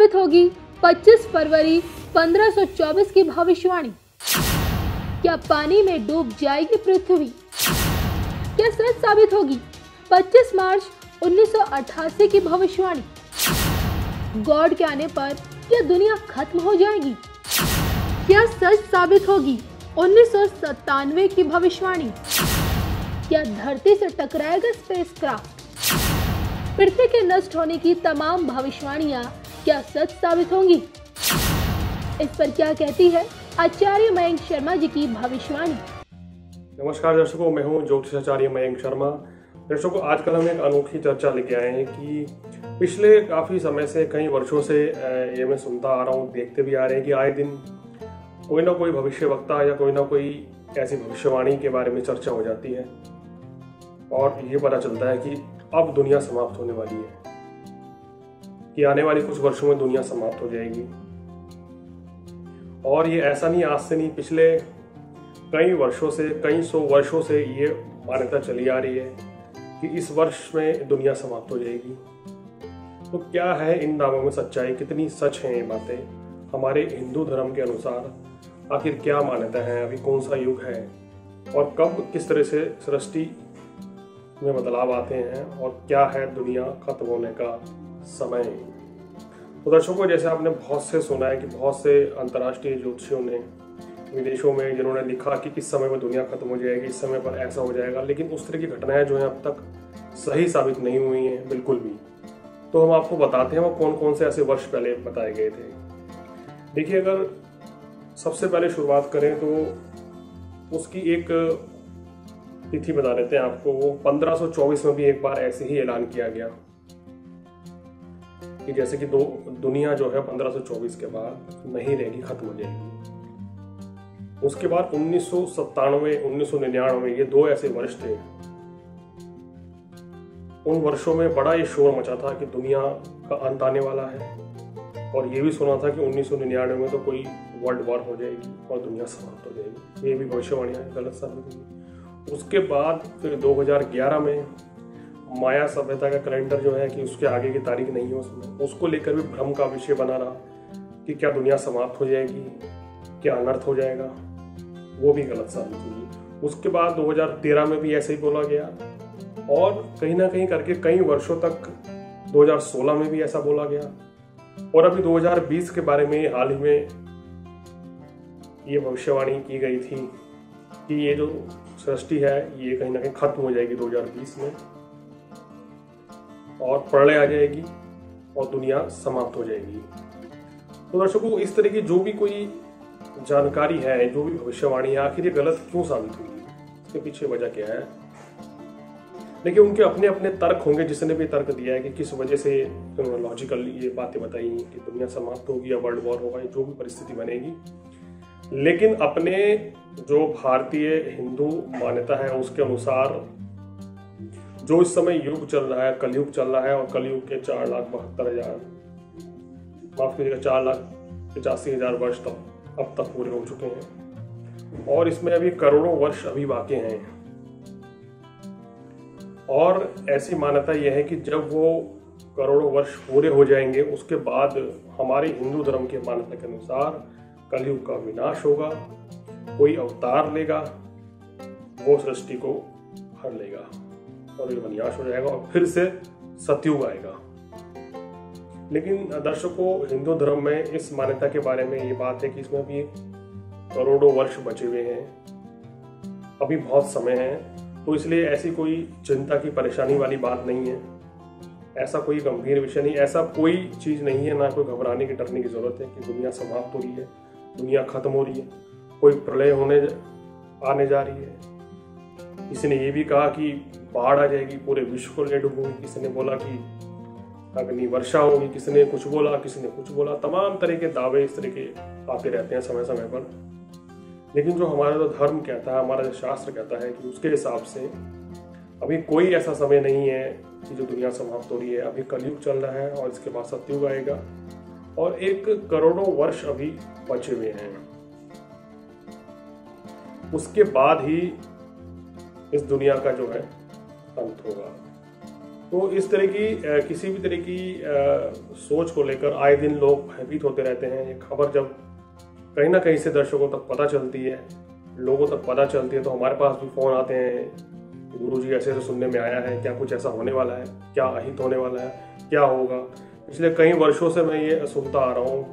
साबित होगी 25 फरवरी 1524 की भविष्यवाणी? क्या पानी में डूब जाएगी पृथ्वी? क्या सच साबित होगी 25 मार्च 1988 की भविष्यवाणी? गॉड के आने पर क्या दुनिया खत्म हो जाएगी? क्या सच साबित होगी 1997 की भविष्यवाणी? क्या धरती से टकराएगा स्पेसक्राफ्ट? पृथ्वी के नष्ट होने की तमाम भविष्यवाणियां क्या सच साबित होंगी? इस पर क्या कहती है आचार्य मयंक शर्मा जी की भविष्यवाणी? नमस्कार दर्शकों, मैं हूं ज्योतिषाचार्य मयंक शर्मा। दर्शकों, आजकल हम एक अनोखी चर्चा लेके आए हैं कि पिछले काफ़ी समय से, कई वर्षों से ये मैं सुनता आ रहा हूँ, देखते भी आ रहे हैं कि आए दिन कोई ना कोई भविष्यवक्ता या कोई ना कोई ऐसी भविष्यवाणी के बारे में चर्चा हो जाती है और ये पता चलता है कि अब दुनिया समाप्त होने वाली है, कि आने वाली कुछ वर्षों में दुनिया समाप्त हो जाएगी। और ये ऐसा नहीं, आज से नहीं, पिछले कई वर्षों से, कई सौ वर्षों से ये मान्यता चली आ रही है कि इस वर्ष में दुनिया समाप्त हो जाएगी। तो क्या है इन दावों में सच्चाई? कितनी सच है ये बातें? हमारे हिंदू धर्म के अनुसार आखिर क्या मान्यता है? अभी कौन सा युग है और कब किस तरह से सृष्टि में बदलाव आते हैं और क्या है दुनिया खत्म होने का समय? तो दर्शकों, जैसे आपने बहुत से सुना है कि बहुत से अंतर्राष्ट्रीय ज्योतिषियों ने विदेशों में जिन्होंने लिखा कि किस समय में दुनिया खत्म हो जाएगी, इस समय पर ऐसा हो जाएगा, लेकिन उस तरह की घटनाएं जो है अब तक सही साबित नहीं हुई हैं बिल्कुल भी। तो हम आपको बताते हैं वो कौन कौन से ऐसे वर्ष पहले बताए गए थे। देखिए, अगर सबसे पहले शुरुआत करें तो उसकी एक तिथि बता देते हैं आपको। वो 1524 में भी एक बार ऐसे ही ऐलान किया गया कि जैसे कि दुनिया जो है 1524 के बाद नहीं रहेगी, खत्म हो जाएगी। उसके बाद 1997, 1999, ये दो ऐसे वर्ष थे। उन वर्षों में बड़ा ये शोर मचा था कि दुनिया का अंत आने वाला है, और ये भी सुना था कि 1999 में तो कोई वर्ल्ड वॉर हो जाएगी और दुनिया समाप्त हो जाएगी। ये भी भविष्यवाणियां गलत साबित हुई। उसके बाद फिर 2011 में माया सभ्यता का कैलेंडर जो है कि उसके आगे की तारीख नहीं है उसमें, उसको लेकर भी भ्रम का विषय बना रहा कि क्या दुनिया समाप्त हो जाएगी, क्या अनर्थ हो जाएगा, वो भी गलत साबित हुई। उसके बाद 2013 में भी ऐसे ही बोला गया, और कहीं ना कहीं करके कई वर्षों तक 2016 में भी ऐसा बोला गया, और अभी 2020 के बारे में हाल ही में ये भविष्यवाणी की गई थी कि ये जो सृष्टि है ये कहीं ना कहीं खत्म हो जाएगी 2020 में, और प्रलय आ जाएगी और दुनिया समाप्त हो जाएगी। तो दर्शकों, इस तरह की जो भी कोई जानकारी है, जो भी भविष्यवाणी है, आखिर ये गलत क्यों साबित हुई? इसके पीछे वजह क्या है? देखिए, उनके अपने अपने तर्क होंगे। जिसने भी तर्क दिया है कि किस वजह से लॉजिकल ये बातें बताई कि दुनिया समाप्त होगी या वर्ल्ड वॉर होगा, जो भी परिस्थिति बनेगी, लेकिन अपने जो भारतीय हिंदू मान्यता है उसके अनुसार जो इस समय युग चल रहा है, कलयुग चल रहा है, और कलयुग के 4,72,000, माफ कीजिएगा, 4,85,000 वर्ष तक अब तक पूरे हो चुके हैं, और इसमें अभी करोड़ों वर्ष अभी बाकी हैं। और ऐसी मान्यता यह है कि जब वो करोड़ों वर्ष पूरे हो जाएंगे, उसके बाद हमारे हिंदू धर्म की मान्यता के अनुसार कलयुग का विनाश होगा, कोई अवतार लेगा, वो सृष्टि को हर लेगा और ये विनाश हो जाएगा, और फिर से सतयुग आएगा। लेकिन दर्शकों, हिंदू धर्म में इस मान्यता के बारे में ये बात है कि इसमें अभी करोड़ों वर्ष बचे हुए हैं, अभी बहुत समय है, तो इसलिए ऐसी कोई चिंता की परेशानी वाली बात नहीं है। ऐसा कोई गंभीर विषय नहीं, ऐसा कोई चीज नहीं है, ना कोई घबराने की, डरने की जरूरत है कि दुनिया समाप्त हो रही है, दुनिया खत्म हो रही है, कोई प्रलय आने जा रही है। किसी ने ये भी कहा कि बाढ़ आ जाएगी, पूरे विश्व को ले डूबेगी, किसी ने बोला कि अग्नि वर्षा होगी, किसी ने कुछ बोला, किसी ने कुछ बोला। तमाम तरह के दावे इस तरह के आते रहते हैं समय समय पर। लेकिन जो हमारा जो धर्म कहता है, हमारा जो शास्त्र कहता है कि उसके हिसाब से अभी कोई ऐसा समय नहीं है कि जो दुनिया समाप्त हो रही है। अभी कलयुग चल रहा है और इसके बाद सतयुग आएगा, और एक करोड़ों वर्ष अभी बचे हुए हैं। उसके बाद ही इस दुनिया का जो है अंत होगा। तो इस तरह की किसी भी तरह की सोच को लेकर आए दिन लोग भयभीत होते रहते हैं। ये खबर जब कहीं ना कहीं से दर्शकों तक पता चलती है, लोगों तक पता चलती है, तो हमारे पास भी फ़ोन आते हैं, गुरुजी ऐसे ऐसे सुनने में आया है, क्या कुछ ऐसा होने वाला है, क्या अहित होने वाला है, क्या होगा। पिछले कई वर्षों से मैं ये सुनता आ रहा हूँ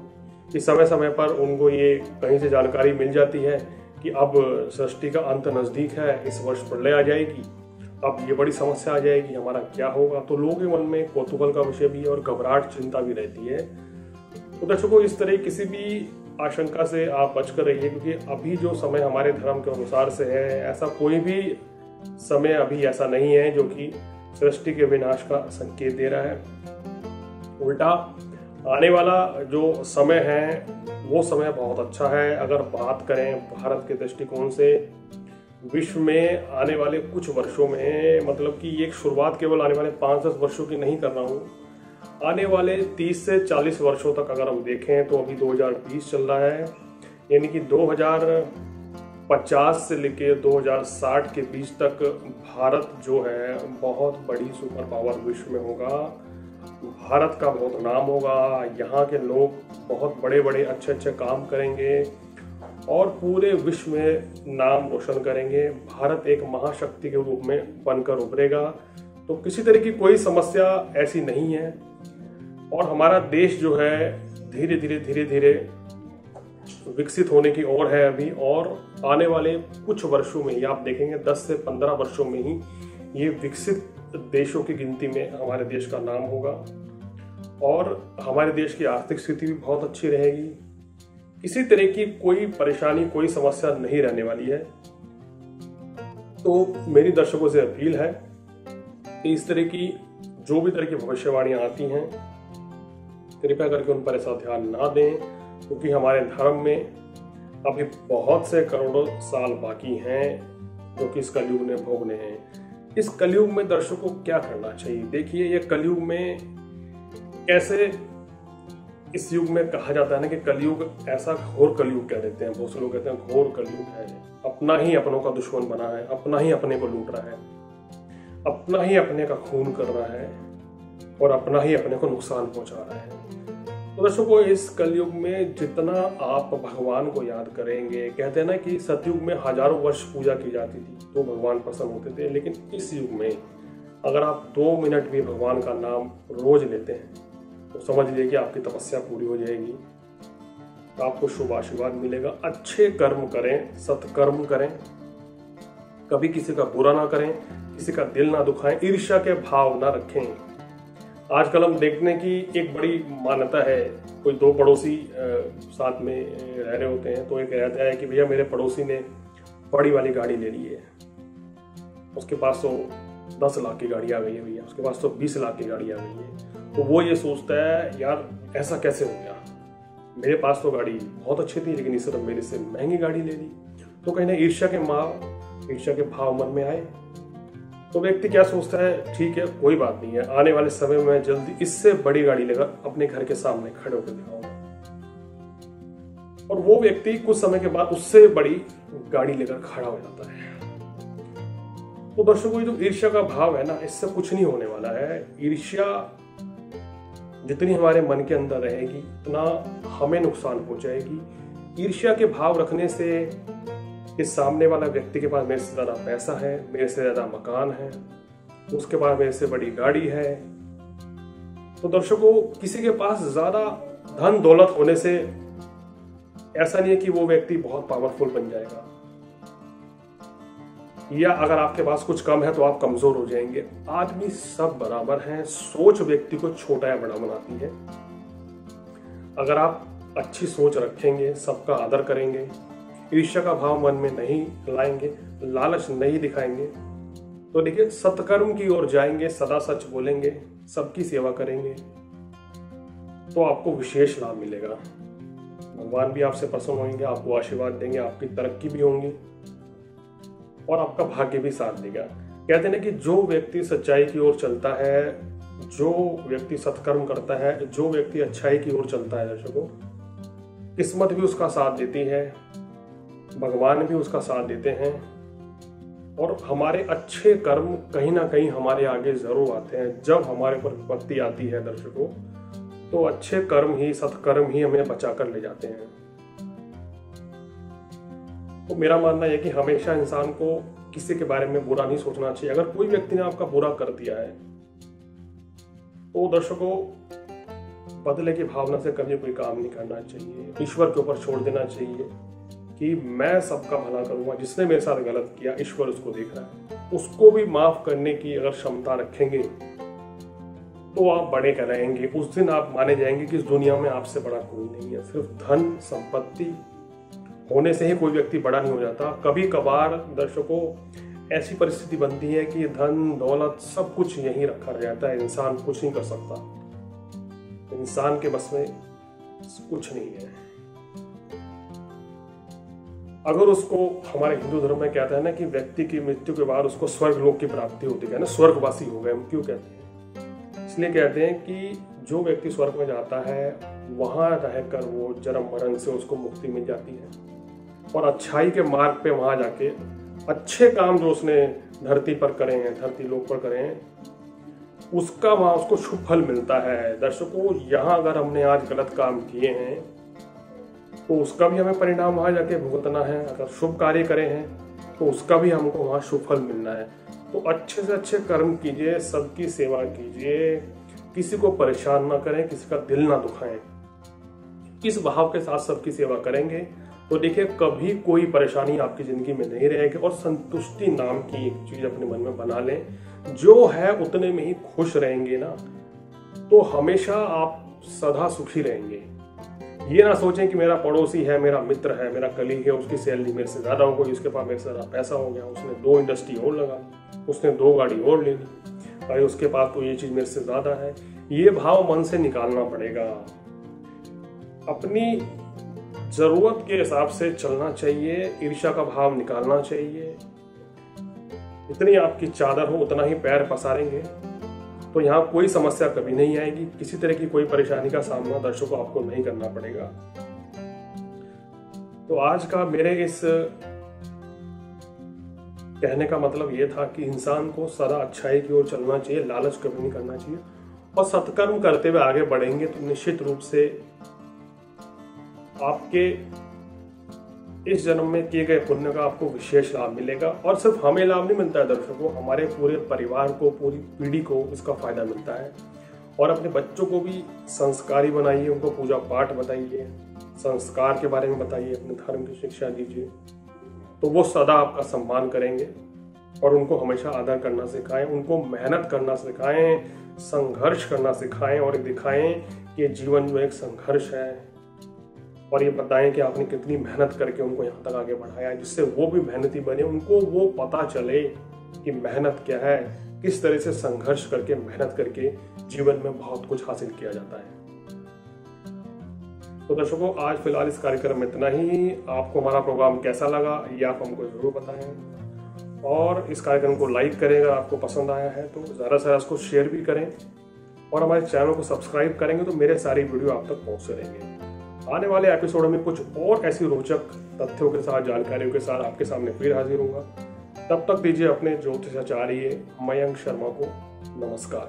कि समय समय पर उनको ये कहीं से जानकारी मिल जाती है कि अब सृष्टि का अंत नज़दीक है, इस वर्ष प्रलय आ जाएगी, अब ये बड़ी समस्या आ जाएगी, हमारा क्या होगा। तो लोगों के मन में कौतूहल का विषय भी है और घबराहट, चिंता भी रहती है। तो दर्शकों, इस तरह किसी भी आशंका से आप बचकर रहिए, क्योंकि अभी जो समय हमारे धर्म के अनुसार से है, ऐसा कोई भी समय अभी ऐसा नहीं है जो कि सृष्टि के विनाश का संकेत दे रहा है। उल्टा आने वाला जो समय है वो समय बहुत अच्छा है। अगर बात करें भारत के दृष्टिकोण से, विश्व में आने वाले कुछ वर्षों में, मतलब कि एक शुरुआत केवल आने वाले 5-10 वर्षों की नहीं कर रहा हूँ, आने वाले 30 से 40 वर्षों तक अगर हम देखें तो अभी 2020 चल रहा है, यानी कि 2050 से लेकर 2060 के बीच तक भारत जो है बहुत बड़ी सुपर पावर विश्व में होगा। भारत का बहुत नाम होगा, यहाँ के लोग बहुत बड़े बड़े अच्छे अच्छे काम करेंगे और पूरे विश्व में नाम रोशन करेंगे। भारत एक महाशक्ति के रूप में बनकर उभरेगा। तो किसी तरह की कोई समस्या ऐसी नहीं है और हमारा देश जो है धीरे धीरे विकसित होने की ओर है अभी, और आने वाले कुछ वर्षों में ही आप देखेंगे 10 से 15 वर्षों में ही ये विकसित देशों की गिनती में हमारे देश का नाम होगा और हमारे देश की आर्थिक स्थिति भी बहुत अच्छी रहेगी। किसी तरह की कोई परेशानी, कोई समस्या नहीं रहने वाली है। तो मेरी दर्शकों से अपील है कि इस तरह की जो भी तरह की भविष्यवाणियां आती हैं, कृपया करके उन पर ऐसा ध्यान ना दें, क्योंकि हमारे धर्म में अभी बहुत से करोड़ों साल बाकी हैं जो कि इस कलयुग में भोगने हैं। इस कलयुग में दर्शकों को क्या करना चाहिए? देखिए, ये कलयुग में कैसे, इस युग में कहा जाता है ना कि कलयुग ऐसा घोर कलयुग कह देते हैं, बहुत से लोग कहते हैं घोर कलयुग है, अपना ही अपनों का दुश्मन बना है, अपना ही अपने को लूट रहा है, अपना ही अपने का खून कर रहा है और अपना ही अपने को नुकसान पहुंचा रहा है। तो दर्शकों, इस कलयुग में जितना आप भगवान को याद करेंगे, कहते हैं ना कि सतयुग में हजारों वर्ष पूजा की जाती थी तो भगवान प्रसन्न होते थे, लेकिन इस युग में अगर आप 2 मिनट भी भगवान का नाम रोज लेते हैं तो समझ लीजिए कि आपकी तपस्या पूरी हो जाएगी, तो आपको शुभ आशीर्वाद मिलेगा। अच्छे कर्म करें, सत्कर्म करें, कभी किसी का बुरा ना करें, किसी का दिल ना दुखाएं, ईर्ष्या के भाव ना रखें। आजकल हम देखने की एक बड़ी मान्यता है, कोई 2 पड़ोसी साथ में रह रहे होते हैं तो एक कहता है कि भैया मेरे पड़ोसी ने बड़ी वाली गाड़ी ले ली है, उसके पास तो 10 लाख की गाड़ी आ गई है भैया, उसके पास तो 20 लाख की गाड़ी आ गई है। तो वो ये सोचता है यार ऐसा कैसे हो गया, मेरे पास तो गाड़ी बहुत अच्छी थी लेकिन इसने तो मेरे से महंगी गाड़ी ले ली। तो कहीं ना ईर्ष्या के भाव मन में आए तो व्यक्ति क्या सोचता है, ठीक है कोई बात नहीं है, आने वाले समय में जल्दी इससे बड़ी गाड़ी लेकर अपने घर के सामने खड़े होकर दिखाऊंगा, और वो व्यक्ति कुछ समय के बाद उससे बड़ी गाड़ी लेकर खड़ा हो जाता है। तो दर्शकों, ये जो ईर्ष्या का भाव है ना, इससे कुछ नहीं होने वाला है। ईर्ष्या जितनी हमारे मन के अंदर रहेगी उतना हमें नुकसान पहुंचाएगी। ईर्ष्या के भाव रखने से इस सामने वाला व्यक्ति के पास मेरे से ज्यादा पैसा है, मेरे से ज्यादा मकान है, उसके पास मेरे से बड़ी गाड़ी है। तो दर्शकों, किसी के पास ज्यादा धन दौलत होने से ऐसा नहीं है कि वो व्यक्ति बहुत पावरफुल बन जाएगा, या अगर आपके पास कुछ कम है तो आप कमजोर हो जाएंगे। आदमी सब बराबर हैं, सोच व्यक्ति को छोटा या बड़ा बनाती है। अगर आप अच्छी सोच रखेंगे, सबका आदर करेंगे, ईर्ष्या का भाव मन में नहीं लाएंगे, लालच नहीं दिखाएंगे, तो देखिए सत्कर्म की ओर जाएंगे, सदा सच बोलेंगे, सबकी सेवा करेंगे, तो आपको विशेष लाभ मिलेगा। भगवान भी आपसे प्रसन्न होंगे, आपको आशीर्वाद देंगे, आपकी तरक्की भी होंगी और आपका भाग्य भी साथ देगा। कहते हैं कि जो व्यक्ति सच्चाई की ओर चलता है, जो व्यक्ति सत्कर्म करता है, जो व्यक्ति अच्छाई की ओर चलता है, दर्शकों, किस्मत भी उसका साथ देती है, भगवान भी उसका साथ देते हैं और हमारे अच्छे कर्म कहीं ना कहीं हमारे आगे जरूर आते हैं। जब हमारे ऊपर विपत्ति आती है दर्शकों, तो अच्छे कर्म ही, सत्कर्म ही हमें बचा कर ले जाते हैं। तो मेरा मानना है कि हमेशा इंसान को किसी के बारे में बुरा नहीं सोचना चाहिए। अगर कोई व्यक्ति ने आपका बुरा कर दिया है तो दर्शकों, बदले की भावना से कभी कोई काम नहीं करना चाहिए। ईश्वर के ऊपर छोड़ देना चाहिए कि मैं सबका भला करूंगा। जिसने मेरे साथ गलत किया, ईश्वर उसको देख रहा है। उसको भी माफ करने की अगर क्षमता रखेंगे तो आप बड़े कहलाएंगे। उस दिन आप माने जाएंगे कि इस दुनिया में आपसे बड़ा कोई नहीं है। सिर्फ धन संपत्ति होने से ही कोई व्यक्ति बड़ा नहीं हो जाता। कभी कभार दर्शकों ऐसी परिस्थिति बनती है कि धन दौलत सब कुछ यहीं रखा रह जाता है, इंसान कुछ नहीं कर सकता। इंसान के बस में कुछ नहीं है। अगर उसको, हमारे हिंदू धर्म में कहता है ना कि व्यक्ति की मृत्यु के बाद उसको स्वर्ग लोक की प्राप्ति होती है ना, स्वर्गवासी हो गए हम। क्यों कहते हैं? इसलिए कहते हैं कि जो व्यक्ति स्वर्ग में जाता है वहां रहकर वो जन्म मरण से उसको मुक्ति मिल जाती है, और अच्छाई के मार्ग पे वहां जाके अच्छे काम जो उसने धरती पर करे हैं, धरती लोक पर करे हैं, उसका वहां उसको शुभ फल मिलता है। दर्शकों, यहाँ अगर हमने आज गलत काम किए हैं तो उसका भी हमें परिणाम वहां जाके भुगतना है। अगर शुभ कार्य करे हैं तो उसका भी हमको वहां शुभ फल मिलना है। तो अच्छे से अच्छे कर्म कीजिए, सबकी सेवा कीजिए, किसी को परेशान ना करें, किसी का दिल ना दुखाएं। इस भाव के साथ सबकी सेवा करेंगे तो देखिए कभी कोई परेशानी आपकी जिंदगी में नहीं रहेगी। और संतुष्टि नाम की एक चीज अपने मन में बना लें। जो है उतने में ही खुश रहेंगे ना, तो हमेशा आप सदा सुखी रहेंगे। ये ना सोचें कि मेरा पड़ोसी है, मेरा मित्र है, मेरा कलीग है, उसकी सैलरी मेरे से ज्यादा हो गई, उसके पास मेरे से ज्यादा पैसा हो गया, उसने 2 इंडस्ट्री और लगा, उसने 2 गाड़ी और ले ली, भाई उसके पास तो ये चीज मेरे से ज्यादा है। ये भाव मन से निकालना पड़ेगा। अपनी जरूरत के हिसाब से चलना चाहिए, ईर्ष्या का भाव निकालना चाहिए। जितनी आपकी चादर हो उतना ही पैर पसारेंगे तो यहाँ कोई समस्या कभी नहीं आएगी। किसी तरह की कोई परेशानी का सामना दर्शकों आपको नहीं करना पड़ेगा। तो आज का मेरे इस कहने का मतलब ये था कि इंसान को सदा अच्छाई की ओर चलना चाहिए, लालच कभी नहीं करना चाहिए, और सत्कर्म करते हुए आगे बढ़ेंगे तो निश्चित रूप से आपके इस जन्म में किए गए पुण्य का आपको विशेष लाभ मिलेगा। और सिर्फ हमें लाभ नहीं मिलता है दर्शकों, हमारे पूरे परिवार को, पूरी पीढ़ी को इसका फायदा मिलता है। और अपने बच्चों को भी संस्कारी बनाइए, उनको पूजा पाठ बताइए, संस्कार के बारे में बताइए, अपने धर्म की शिक्षा दीजिए, तो वो सदा आपका सम्मान करेंगे। और उनको हमेशा आदर करना सिखाएं, उनको मेहनत करना सिखाएं, संघर्ष करना सिखाएं, और दिखाएं कि जीवन जो एक संघर्ष है। और ये बताएं कि आपने कितनी मेहनत करके उनको यहाँ तक आगे बढ़ाया है, जिससे वो भी मेहनती बने, उनको वो पता चले कि मेहनत क्या है, किस तरह से संघर्ष करके, मेहनत करके जीवन में बहुत कुछ हासिल किया जाता है। तो दर्शकों, आज फिलहाल इस कार्यक्रम में इतना ही। आपको हमारा प्रोग्राम कैसा लगा ये आप हमको जरूर बताएं, और इस कार्यक्रम को लाइक करें अगर आपको पसंद आया है तो, ज़्यादा से ज़्यादा इसको शेयर भी करें, और हमारे चैनल को सब्सक्राइब करेंगे तो मेरे सारी वीडियो आप तक पहुँचते रहेंगे। आने वाले एपिसोड में कुछ और ऐसी रोचक तथ्यों के साथ, जानकारियों के साथ आपके सामने फिर हाजिर होगा। तब तक दीजिए अपने ज्योतिषाचार्य मयंक शर्मा को नमस्कार।